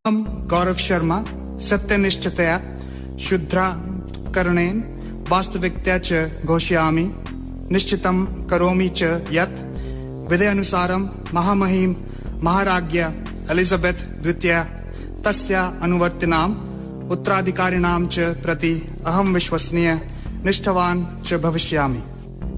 गौरव शर्मा सत्यनिष्ठतया शुद्धाकरणेन वास्तविकतया च घोषयामि निश्चितं करोमि च यत् विधेयानुसारं महामहिम महाराज्ञा एलिजाबेथ द्वितीया तस्या अनुवर्तिनाम् उत्तराधिकारिणां च प्रति अहम विश्वसनीय निष्ठावान च भविष्यामि।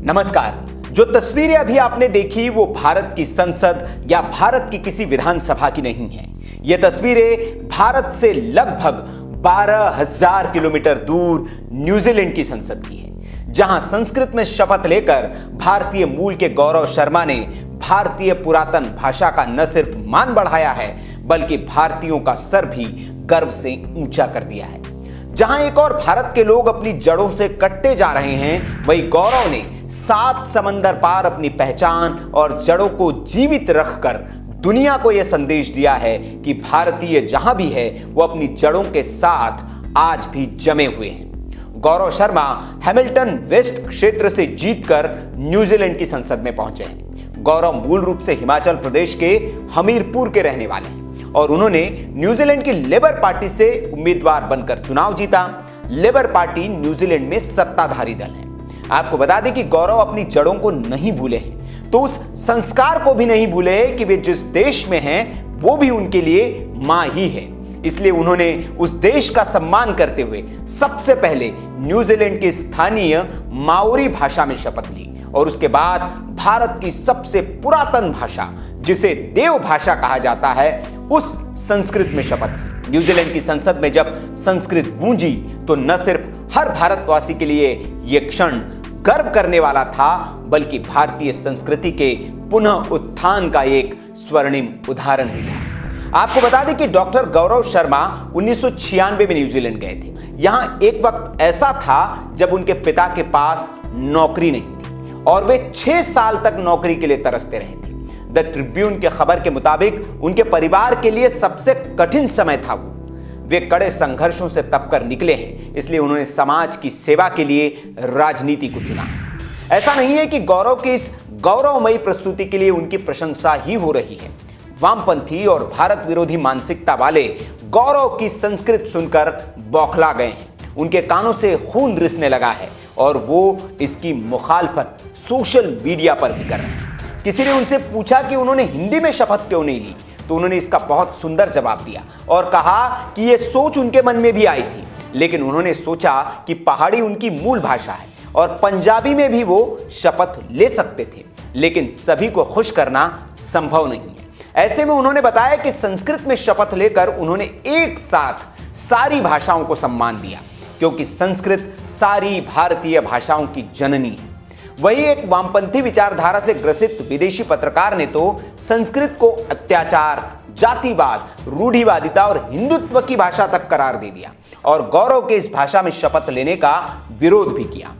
नमस्कार। जो तस्वीरें अभी आपने देखी वो भारत की संसद या भारत की किसी विधानसभा की नहीं है। ये तस्वीरें भारत से लगभग 12,000 किलोमीटर दूर न्यूजीलैंड की संसद की है, जहां संस्कृत में शपथ लेकर भारतीय मूल के गौरव शर्मा ने भारतीय पुरातन भाषा का न सिर्फ मान बढ़ाया है बल्कि भारतीयों का सर भी गर्व से ऊंचा कर दिया है। जहां एक और भारत के लोग अपनी जड़ों से कटते जा रहे हैं, वहीं गौरव ने 7 समंदर पार अपनी पहचान और जड़ों को जीवित रखकर दुनिया को यह संदेश दिया है कि भारतीय जहां भी है वो अपनी जड़ों के साथ आज भी जमे हुए हैं। गौरव शर्मा हैमिल्टन वेस्ट क्षेत्र से जीतकर न्यूजीलैंड की संसद में पहुंचे हैं। गौरव मूल रूप से हिमाचल प्रदेश के हमीरपुर के रहने वाले हैं और उन्होंने न्यूजीलैंड की लेबर पार्टी से उम्मीदवार बनकर चुनाव जीता। लेबर पार्टी न्यूजीलैंड में सत्ताधारी दल है। आपको बता दें कि गौरव अपनी जड़ों को नहीं भूले हैं, तो उस संस्कार को भी नहीं भूले कि वे जिस देश में हैं वो भी उनके लिए मां ही है। इसलिए उन्होंने उस देश का सम्मान करते हुए सबसे पहले न्यूजीलैंड की स्थानीय माओरी भाषा में शपथ ली और उसके बाद भारत की सबसे पुरातन भाषा, जिसे देव भाषा कहा जाता है, उस संस्कृत में शपथ ली। न्यूजीलैंड की संसद में जब संस्कृत गूंजी तो न सिर्फ हर भारतवासी के लिए यह क्षण गर्व करने वाला था बल्कि भारतीय संस्कृति के पुनः उत्थान का एक स्वर्णिम उदाहरण भी था। आपको बता दें कि डॉक्टर गौरव शर्मा 1996 में न्यूजीलैंड गए थे। यहां एक वक्त ऐसा था जब उनके पिता के पास नौकरी नहीं थी और वे 6 साल तक नौकरी के लिए तरसते रहे थे। द ट्रिब्यून के खबर के मुताबिक उनके परिवार के लिए सबसे कठिन समय था वो। वे कड़े संघर्षों से तप कर निकले हैं, इसलिए उन्होंने समाज की सेवा के लिए राजनीति को चुना। ऐसा नहीं है कि गौरव की इस गौरवमयी प्रस्तुति के लिए उनकी प्रशंसा ही हो रही है। वामपंथी और भारत विरोधी मानसिकता वाले गौरव की संस्कृत सुनकर बौखला गए हैं। उनके कानों से खून रिसने लगा है और वो इसकी मुखालफत सोशल मीडिया पर भी कर रहे हैं। किसी ने उनसे पूछा कि उन्होंने हिंदी में शपथ क्यों नहीं ली, तो उन्होंने इसका बहुत सुंदर जवाब दिया और कहा कि यह सोच उनके मन में भी आई थी, लेकिन उन्होंने सोचा कि पहाड़ी उनकी मूल भाषा है और पंजाबी में भी वो शपथ ले सकते थे, लेकिन सभी को खुश करना संभव नहीं है। ऐसे में उन्होंने बताया कि संस्कृत में शपथ लेकर उन्होंने एक साथ सारी भाषाओं को सम्मान दिया, क्योंकि संस्कृत सारी भारतीय भाषाओं की जननी है। वही एक वामपंथी विचारधारा से ग्रसित विदेशी पत्रकार ने तो संस्कृत को अत्याचार, जातिवाद, रूढ़िवादिता और हिंदुत्व की भाषा तक करार दे दिया और गौरव के इस भाषा में शपथ लेने का विरोध भी किया।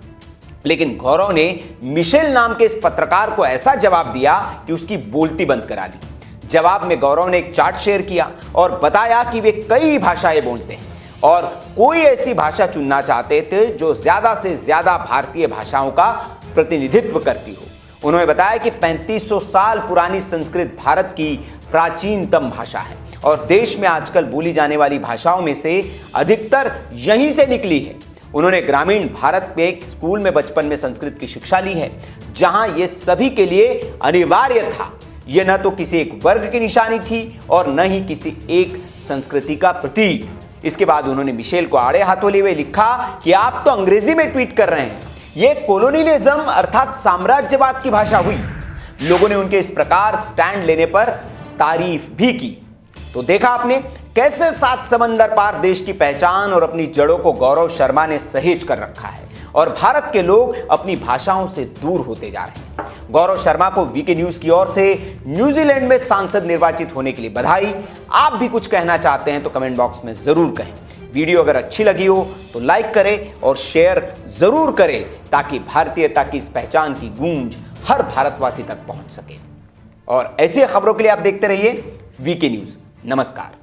लेकिन गौरव ने मिशेल नाम के इस पत्रकार को ऐसा जवाब दिया कि उसकी बोलती बंद करा दी। जवाब में गौरव ने एक चार्ट शेयर किया और बताया कि वे कई भाषाएं बोलते हैं और कोई ऐसी भाषा चुनना चाहते थे जो ज्यादा से ज्यादा भारतीय भाषाओं का प्रतिनिधित्व करती हो। उन्होंने बताया कि 3500 साल पुरानी संस्कृत भारत की प्राचीनतम भाषा है और देश में आजकल बोली जाने वाली भाषाओं में से अधिकतर यहीं से निकली है। उन्होंने ग्रामीण भारत में एक स्कूल में बचपन में संस्कृत की शिक्षा ली है, जहां यह सभी के लिए अनिवार्य था। यह न तो किसी एक वर्ग की निशानी थी और न ही किसी एक संस्कृति का प्रतीक। इसके बाद उन्होंने मिशेल को आड़े हाथों लिए हुए लिखा कि आप तो अंग्रेजी में ट्वीट कर रहे हैं, यह कोलोनियलिज्म अर्थात साम्राज्यवाद की भाषा हुई। लोगों ने उनके इस प्रकार स्टैंड लेने पर तारीफ भी की। तो देखा आपने कैसे 7 समंदर पार देश की पहचान और अपनी जड़ों को गौरव शर्मा ने सहेज कर रखा है और भारत के लोग अपनी भाषाओं से दूर होते जा रहे हैं। गौरव शर्मा को वीके न्यूज की ओर से न्यूजीलैंड में सांसद निर्वाचित होने के लिए बधाई। आप भी कुछ कहना चाहते हैं तो कमेंट बॉक्स में जरूर कहें। वीडियो अगर अच्छी लगी हो तो लाइक करें और शेयर जरूर करें ताकि भारतीयता की इस पहचान की गूंज हर भारतवासी तक पहुंच सके। और ऐसी खबरों के लिए आप देखते रहिए वीके न्यूज। नमस्कार।